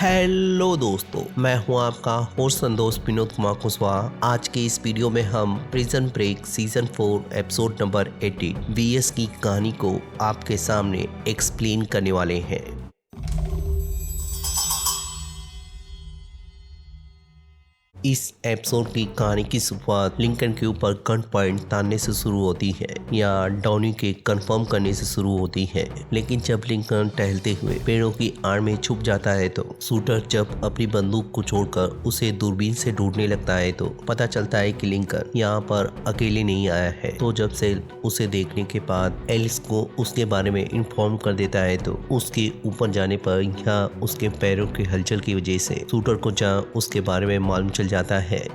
Hello दोस्तों, मैं हूं आपका होस्ट संतोष विनोद कुमार कुशवाहा। आज के इस वीडियो में हम prison break season 4 episode number 18 VS की कहानी को आपके सामने एक्सप्लेन करने वाले हैं। इस एपिसोड की कहानी की शुरुआत लिंकन के ऊपर गन पॉइंट तानने से शुरू होती है या डॉनी के कंफर्म करने से शुरू होती है। लेकिन जब लिंकन टहलते हुए पेड़ों की आड़ में छुप जाता है तो शूटर जब अपनी बंदूक को छोड़कर उसे दूरबीन से ढूंढने लगता है तो पता चलता है कि लिंकन यहाँ पर अकेले नहीं आया है। तो जब से उसे देखने के बाद एलिस को उसके बारे में इन्फॉर्म कर देता है तो उसके ऊपर जाने पर या उसके पैरों की हलचल की वजह से शूटर को जहाँ उसके बारे में मालूम चल जाता है।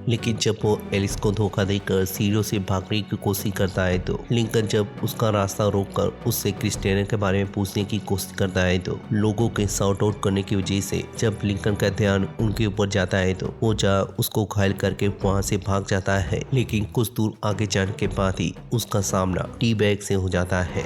लेकिन जब वो एलिस को धोखा देकर सीढ़ियों से भागने की कोशिश करता है तो लिंकन जब उसका रास्ता रोककर उससे क्रिस्टियाना के बारे में पूछने की कोशिश करता है तो लोगों के शॉट आउट करने की वजह से जब लिंकन का ध्यान उनके ऊपर जाता है तो वो जा उसको घायल करके वहां से भाग जाता है। लेकिन कुछ दूर आगे जाने के बाद ही उसका सामना टी बैग से हो जाता है।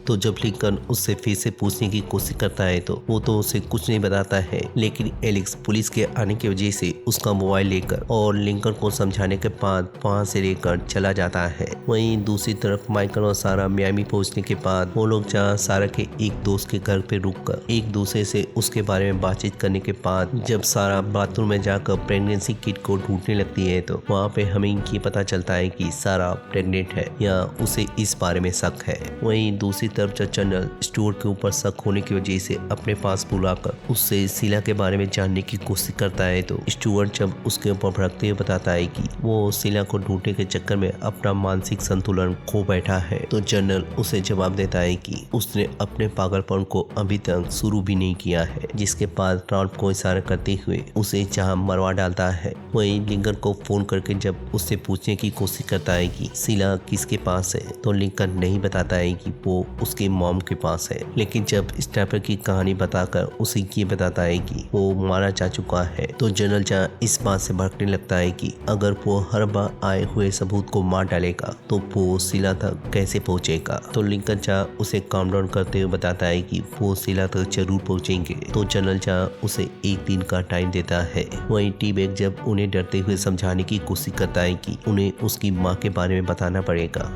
तो जब लिंकन उससे फिर से पूछने की कोशिश करता है तो वो तो उसे कुछ नहीं बताता है। लेकिन एलेक्स पुलिस के आने की वजह से उसका मोबाइल लेकर और लिंकन को समझाने के बाद वहां से लेकर चला जाता है। वहीं दूसरी तरफ माइकल और सारा मियामी पहुंचने के बाद वो लोग जहाँ सारा के एक दोस्त के घर पे रुककर एक दूसरे से उसके बारे में बातचीत करने के बाद जब सारा बाथरूम में जाकर प्रेगनेंसी किट को ढूंढने लगती है तो वहाँ पे हमें ये पता चलता है कि सारा प्रेग्नेंट है या उसे इस बारे में शक है। वहीं दूसरी तरफ जब जनरल स्टुअर्ट के ऊपर शक होने की वजह से अपने पास बुलाकर उससे शीला के बारे में जानने की कोशिश करता है तो स्टुअर्ट जब उसके ऊपर भड़कते हुए बताता है कि वो शीला को ढूंढने के चक्कर में अपना मानसिक संतुलन खो बैठा है तो जनरल उसे जवाब देता है कि उसने अपने पागलपन को अभी तक शुरू भी नहीं किया है। जिसके बाद रॉल्फ को इशारा करते हुए उसे जहां मरवा डालता है। वहीं लिंकन को फोन करके जब उससे पूछने की कोशिश करता है कि शीला किसके पास है तो लिंकन नहीं बताता है कि वो उसके मॉम के पास है। लेकिन जब स्नैपर की कहानी बताकर उसे ये बताता है कि वो मारा जा चुका है तो जनरल जहाँ इस बात से भड़कने लगता है कि अगर वो हर बार आए हुए सबूत को मार डालेगा तो वो शीला तक कैसे पहुंचेगा। तो लिंकन जहाँ उसे काम डाउन करते हुए बताता है कि वो शीला तक जरूर पहुंचेंगे। तो जनरल जहाँ उसे एक दिन का टाइम देता है। वहीं टी बैग जब उन्हें डरते हुए समझाने की कोशिश करता है कि उन्हें उसकी माँ के बारे में बताना पड़ेगा।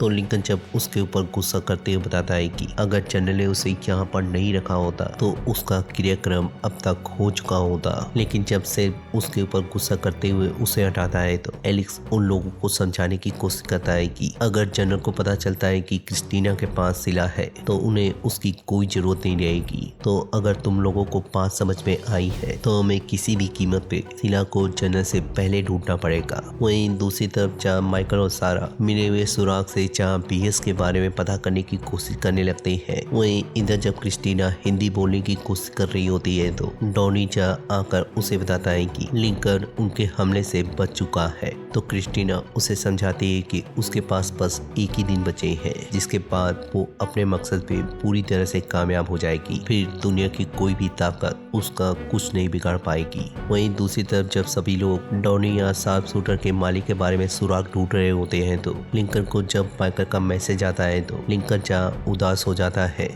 तो लिंकन जब उसके ऊपर गुस्सा करते हुए बताता है कि अगर जनरल ने उसे यहाँ पर नहीं रखा होता तो उसका क्रियाक्रम अब तक हो चुका होता। लेकिन जब से उसके ऊपर गुस्सा करते हुए उसे हटाता है तो एलेक्स उन लोगों को समझाने की कोशिश करता है कि अगर जनरल को पता चलता है कि क्रिस्टीना के पास शीला है तो उन्हें उसकी कोई जरूरत नहीं रहेगी। तो अगर तुम लोगों को बात समझ में आई है तो हमें किसी भी कीमत पे शीला को जनरल से पहले ढूंढना पड़ेगा। वहीं दूसरी तरफ जहाँ माइकल और सारा मिले हुए सुराग से जहाँ बीएस के बारे में पता करने की कोशिश करने लगते हैं। वहीं इधर जब क्रिस्टीना हिंदी बोलने की कोशिश कर रही होती है तो डॉनी जहाँ आकर उसे बताता है कि लिंकन उनके हमले से बच चुका है। तो क्रिस्टीना उसे समझाती है कि उसके पास बस एक ही दिन बचे हैं जिसके बाद वो अपने मकसद पे पूरी तरह से कामयाब हो जाएगी। फिर दुनिया की कोई भी ताकत उसका कुछ नहीं बिगाड़ पाएगी। वहीं दूसरी तरफ जब सभी लोग डॉनी या साफ शूटर के मालिक के बारे में सुराग ढूंढ रहे होते हैं तो लिंकन को जब माइकल का मैसेज आता है तो लिंकन जहाँ उदास हो जाता है।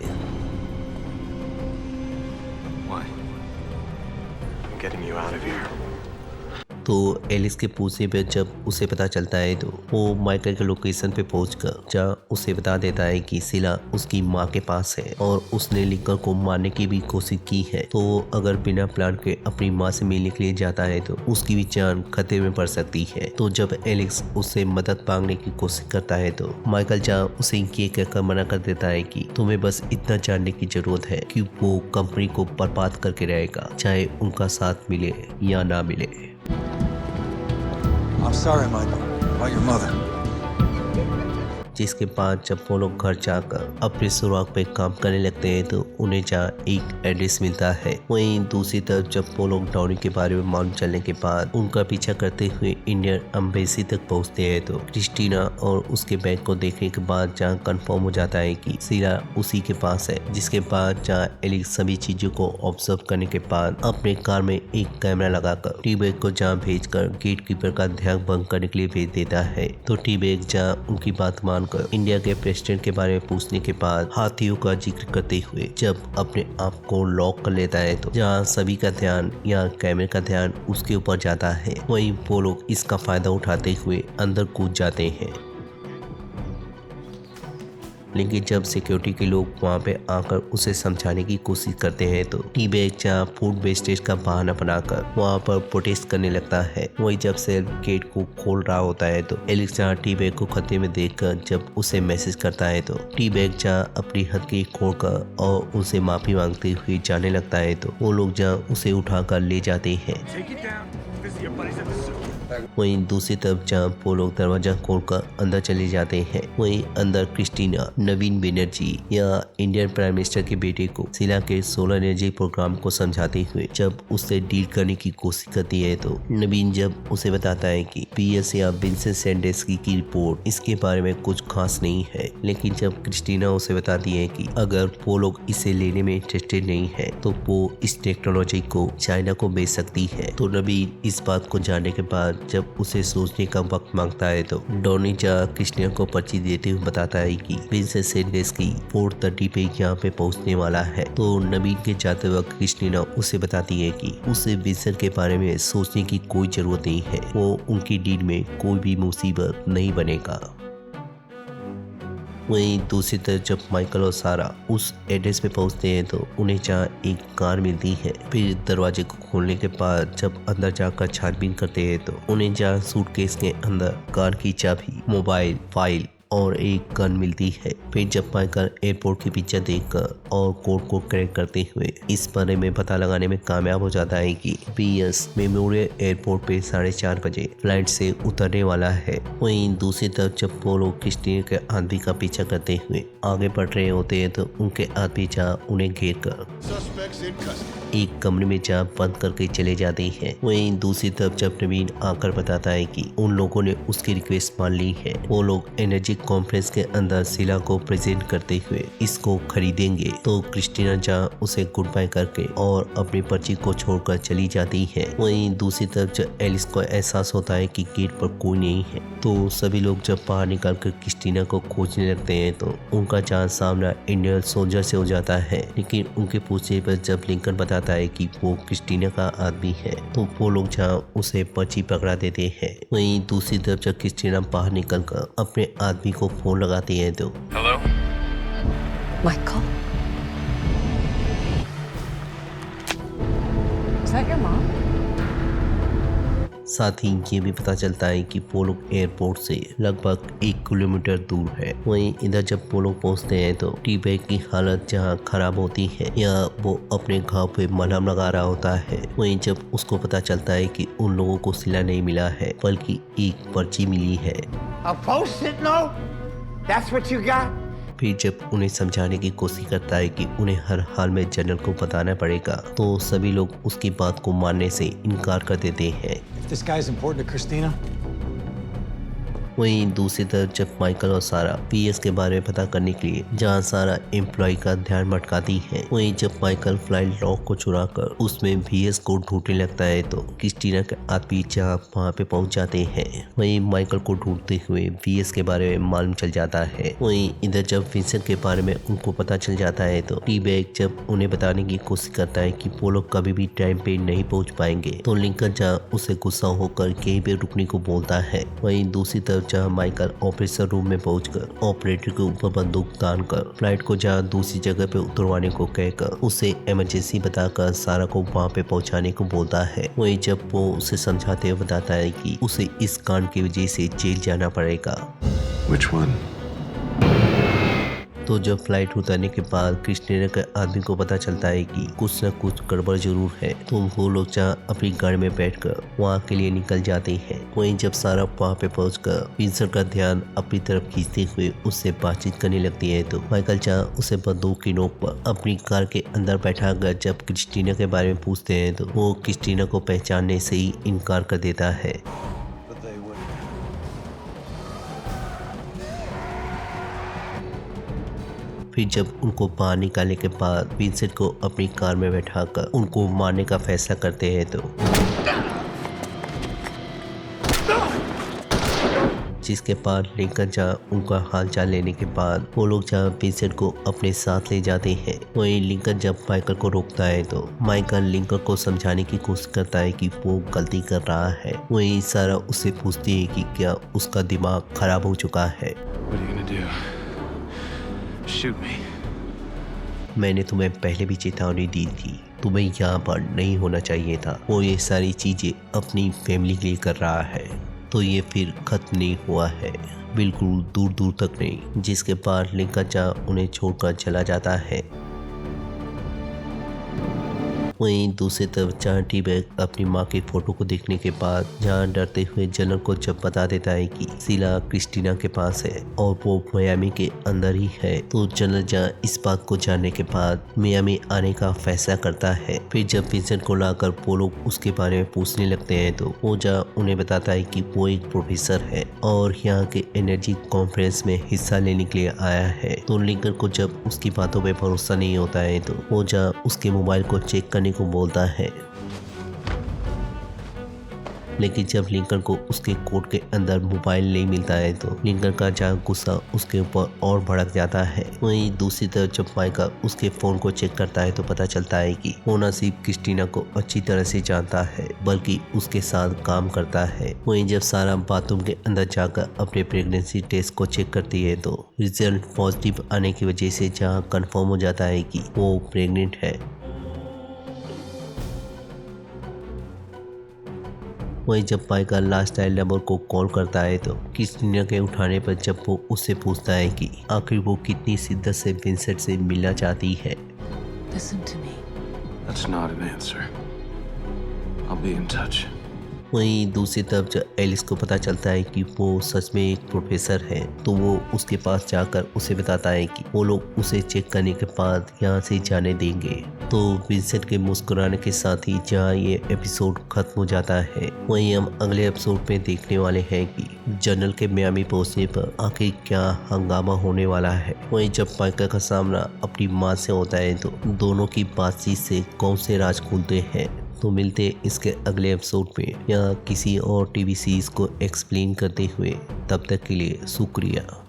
Why? I'm getting you out of here. तो एलिस के पूछने पे जब उसे पता चलता है तो वो माइकल के लोकेशन पे पहुंचकर जहाँ उसे बता देता है कि शीला उसकी माँ के पास है और उसने लिंकन को मारने की भी कोशिश की है। तो अगर बिना प्लान के अपनी माँ से मिलने के लिए जाता है तो उसकी भी जान खतरे में पड़ सकती है। तो जब एलेक्स उससे मदद मांगने की कोशिश करता है तो माइकल जहाँ उसे ये कहकर मना कर देता है कि तुम्हें बस इतना जानने की जरूरत है कि वो कंपनी को बर्बाद करके रहेगा चाहे उनका साथ मिले या ना मिले। I'm sorry, Michael, about your mother. जिसके बाद जब वो लोग घर जाकर अपने सुराग पे काम करने लगते हैं तो उन्हें जहाँ एक एड्रेस मिलता है। वहीं दूसरी तरफ जब वो लोग डॉनी के बारे में मालूम चलने के बाद उनका पीछा करते हुए इंडियन एम्बेसी तक पहुंचते हैं तो क्रिस्टीना और उसके बैग को देखने के बाद जहाँ कंफर्म हो जाता है कि शीला उसी के पास है। जिसके बाद जहाँ एलिक्स सभी चीजों को ऑब्जर्व करने के बाद अपने कार में एक कैमरा लगाकर टी-बैग को जहाँ भेजकर गेट कीपर का ध्यान भंग करने के लिए भेज देता है। तो टी-बैग जहाँ उनकी बात मानकर इंडिया के प्रेसिडेंट के बारे में पूछने के बाद हाथियों का जिक्र करते हुए जब अपने आप को लॉक कर लेता है तो जहाँ सभी का ध्यान या कैमरे का ध्यान उसके ऊपर जाता है। वहीं वो लोग इसका फायदा उठाते हुए अंदर कूद जाते हैं। लेकिन जब सिक्योरिटी के लोग वहां पे आकर उसे समझाने की कोशिश करते हैं तो टी-बैग जहाँ फूड वेस्टेज का बहाना बनाकर वहां पर प्रोटेस्ट करने लगता है। वही जब सेल्फ गेट को खोल रहा होता है तो एलिक्स जहाँ टी-बैग को खतरे में देखकर जब उसे मैसेज करता है तो टी-बैग जहाँ अपनी हथकड़ी खोलकर और उनसे माफी मांगते हुए जाने लगता है तो वो लोग जहाँ उसे उठाकर ले जाते हैं। वहीं दूसरी तरफ जहाँ वो लोग दरवाजा खोलकर अंदर चले जाते हैं वहीं अंदर क्रिस्टीना नवीन बनर्जी या इंडियन प्राइम मिनिस्टर के बेटे को शीला के सोलर एनर्जी प्रोग्राम को समझाते हुए जब उससे डील करने की कोशिश करती है तो नवीन जब उसे बताता है कि पीएस या विंसेंट सैंडेस्की की रिपोर्ट इसके बारे में कुछ खास नहीं है। लेकिन जब क्रिस्टीना उसे बताती है कि अगर वो लोग इसे लेने में इंटरेस्टेड नहीं है तो वो इस टेक्नोलॉजी को चाइना को बेच सकती है तो नवीन इस बात को जानने के बाद जब उसे सोचने का वक्त मांगता है तो डॉनी जहाँ क्रिस्टीना को पर्ची देते हुए बताता है कि विंसेंट सैंडेस्की 4:30 पे यहाँ पे पहुंचने वाला है। तो नवीन के जाते वक्त क्रिस्टीना उसे बताती है कि उसे विंसेंट के बारे में सोचने की कोई जरूरत नहीं है, वो उनकी डील में कोई भी मुसीबत नहीं बनेगा। वहीं दूसरी तरफ जब माइकल और सारा उस एड्रेस पे पहुंचते हैं तो उन्हें जहाँ एक कार मिलती है। फिर दरवाजे को खोलने के बाद जब अंदर जाकर छानबीन करते हैं तो उन्हें जहाँ सूटकेस के अंदर कार की चाबी, मोबाइल, फाइल और एक गन मिलती है। फिर जब माइकल एयरपोर्ट की पिक्चर देखकर और कोड को क्रैक करते हुए इस बारे में पता लगाने में कामयाब हो जाता है कि पीएस मेमोरियल एयरपोर्ट पे 4:30 बजे फ्लाइट से उतरने वाला है। वहीं दूसरी तरफ जब वो लोग क्रिस्टीना के आदमी का पीछा करते हुए आगे बढ़ रहे होते हैं तो उनके आदमी जहाँ उन्हें घेर कर एक कमरे में जहाँ बंद करके चले जाते हैं। वहीं दूसरी तरफ जब नवीन आकर बताता है कि उन लोगों ने उसकी रिक्वेस्ट मान ली है, वो लोग एनर्जी कॉन्फ्रेंस के अंदर शीला को प्रेजेंट करते हुए इसको खरीदेंगे। तो क्रिस्टीना जहाँ उसे गुड बाय करके और अपनी पर्ची को छोड़कर चली जाती है। वहीं दूसरी तरफ जब एलिस को एहसास होता है कि गेट पर कोई नहीं है तो सभी लोग जब बाहर निकलकर क्रिस्टीना को खोजने लगते हैं तो उनका जहाँ सामना इंडियन सोल्जर से हो जाता है। लेकिन उनके पूछने पर जब लिंकन बताता है कि वो क्रिस्टीना का आदमी है तो वो लोग जहाँ उसे पर्ची पकड़ा देते हैं। वहीं दूसरी तरफ जब क्रिस्टीना बाहर निकलकर अपने आदमी को फोन लगाती है तो Hello? Michael? Is that your mom? साथ ही ये भी पता चलता है कि वो लोग एयरपोर्ट से लगभग 1 किलोमीटर दूर है। वहीं इधर जब वो लोग पहुंचते हैं तो टी-बैग की हालत जहां खराब होती है या वो अपने घाव पे मलहम लगा रहा होता है। वहीं जब उसको पता चलता है कि उन लोगों को सिला नहीं मिला है बल्कि एक पर्ची मिली है। A post-it note? That's what you got? फिर जब उन्हें समझाने की कोशिश करता है कि उन्हें हर हाल में जनरल को बताना पड़ेगा तो सभी लोग उसकी बात को मानने से इनकार कर देते हैं। If this guy is important to Christina, वहीं दूसरी तरफ जब माइकल और सारा पीएस के बारे में पता करने के लिए जहां सारा एम्प्लॉय का ध्यान भटकाती है वहीं जब माइकल फ्लाइट लॉक को चुराकर उसमें पीएस को ढूंढने लगता है तो क्रिस्टीना के आदमी जहां वहां पे पहुंच जाते हैं। वहीं माइकल को ढूंढते हुए पीएस के बारे में मालूम चल जाता है। वहीं इधर जब विंसेंट के बारे में उनको पता चल जाता है तो टी-बैग जब उन्हें बताने की कोशिश करता है कि वो लोग कभी भी टाइम पे नहीं पहुंच पाएंगे तो लिंकन जहां उसे गुस्सा होकर कहीं पे रुकने को बोलता है। वहीं दूसरी तरफ जहां माइकल ऑपरेशन रूम में पहुंचकर ऑपरेटर के ऊपर बंदूक तान कर फ्लाइट को जहां दूसरी जगह पे उतरवाने को कहकर उसे इमरजेंसी बताकर सारा को वहां पे पहुंचाने को बोलता है। वहीं जब वो उसे समझाते हुए बताता है कि उसे इस कांड की वजह से जेल जाना पड़ेगा। Which one? तो जब फ्लाइट उतरने के बाद क्रिस्टीना के आदमी को पता चलता है कि कुछ न कुछ गड़बड़ जरूर है, तो वो लोग जहाँ अपनी गाड़ी में बैठकर वहाँ के लिए निकल जाते हैं। वहीं जब सारा वहाँ पे पहुंचकर विंसेंट का ध्यान अपनी तरफ खींचते हुए उससे बातचीत करने लगती है, तो माइकल जहाँ उसे बंदूक की नोक पर अपनी कार के अंदर बैठाकर जब क्रिस्टीना के बारे में पूछते हैं, तो वो क्रिस्टीना को पहचानने से ही इनकार कर देता है। But they wouldn't. फिर जब उनको बाहर निकालने के बाद विंसेंट को अपनी कार में बैठाकर उनको मारने का फैसला करते हैं, तो जिसके बाद लिंकन जहाँ उनका हालचाल लेने के बाद वो लोग जहाँ विंसेंट को अपने साथ ले जाते हैं। वहीं लिंकन जब माइकल को रोकता है, तो माइकल लिंकन को समझाने की कोशिश करता है कि वो गलती कर रहा है। वहीं सारा उससे पूछती है कि क्या उसका दिमाग खराब हो चुका है। What are you gonna do? Shoot me. मैंने तुम्हें पहले भी चेतावनी दी थी, तुम्हें यहाँ पर नहीं होना चाहिए था। वो ये सारी चीजें अपनी फैमिली के लिए कर रहा है, तो ये फिर खत्म नहीं हुआ है, बिल्कुल दूर दूर तक नहीं। जिसके बाद लिंकन जहाँ उन्हें छोड़कर चला जाता है। वहीं दूसरी तरफ जहाँ टी-बैग अपनी माँ की फोटो को देखने के बाद जहाँ डरते हुए जनरल को जब बता देता है कि शीला क्रिस्टीना के पास है और वो मियामी के अंदर ही है, तो जनरल जहाँ इस बात को जानने के बाद मियामी आने का फैसला करता है। फिर जब विंसेंट को लाकर वो लोग उसके बारे में पूछने लगते हैं, तो वो जहाँ उन्हें बताता है कि वो एक प्रोफेसर है और यहाँ के एनर्जी कॉन्फ्रेंस में हिस्सा लेने के लिए आया है। तो लिंकन को जब उसकी बातों पर भरोसा नहीं होता है, तो वो जहाँ उसके मोबाइल को चेक करने को बोलता है। लेकिन जब लिंकन को उसके कोट के अंदर मोबाइल नहीं मिलता है, तो लिंकन का जहाँ गुस्सा उसके ऊपर और भड़क जाता है। वहीं दूसरी तरफ जब माइकल उसके फोन को चेक करता है, तो पता चलता है कि वो न सिर्फ क्रिस्टीना को अच्छी तरह से जानता है बल्कि उसके साथ काम करता है। वहीं जब सारा बाथरूम के अंदर जाकर अपने प्रेगनेंसी टेस्ट को चेक करती है, तो रिजल्ट पॉजिटिव आने की वजह से जहाँ कंफर्म हो जाता है कि वो प्रेग्नेंट है। वहीं जब माइकल लास्ट टाइम नंबर को कॉल करता है, तो क्रिस्टीना के उठाने पर जब वो उससे पूछता है कि आखिर वो कितनी शिद्दत से विंसेंट से मिलना चाहती है। Listen to me. That's not an answer. I'll be in touch. वहीं दूसरी तरफ जब एलिस को पता चलता है कि वो सच में एक प्रोफेसर है, तो वो उसके पास जाकर उसे बताता है कि वो लोग उसे चेक करने के बाद यहाँ से जाने देंगे। तो विंसेंट के मुस्कुराने के साथ ही जहाँ ये एपिसोड खत्म हो जाता है, वहीं हम अगले एपिसोड में देखने वाले हैं कि जनरल के मियामी पहुंचने पर आखिर क्या हंगामा होने वाला है। वहीं जब माइकल का सामना अपनी माँ से होता है, तो दोनों की बातचीत से कौन से राज खुलते हैं। तो मिलते इसके अगले एपिसोड में या किसी और टीवी सीरीज को एक्सप्लेन करते हुए। तब तक के लिए शुक्रिया।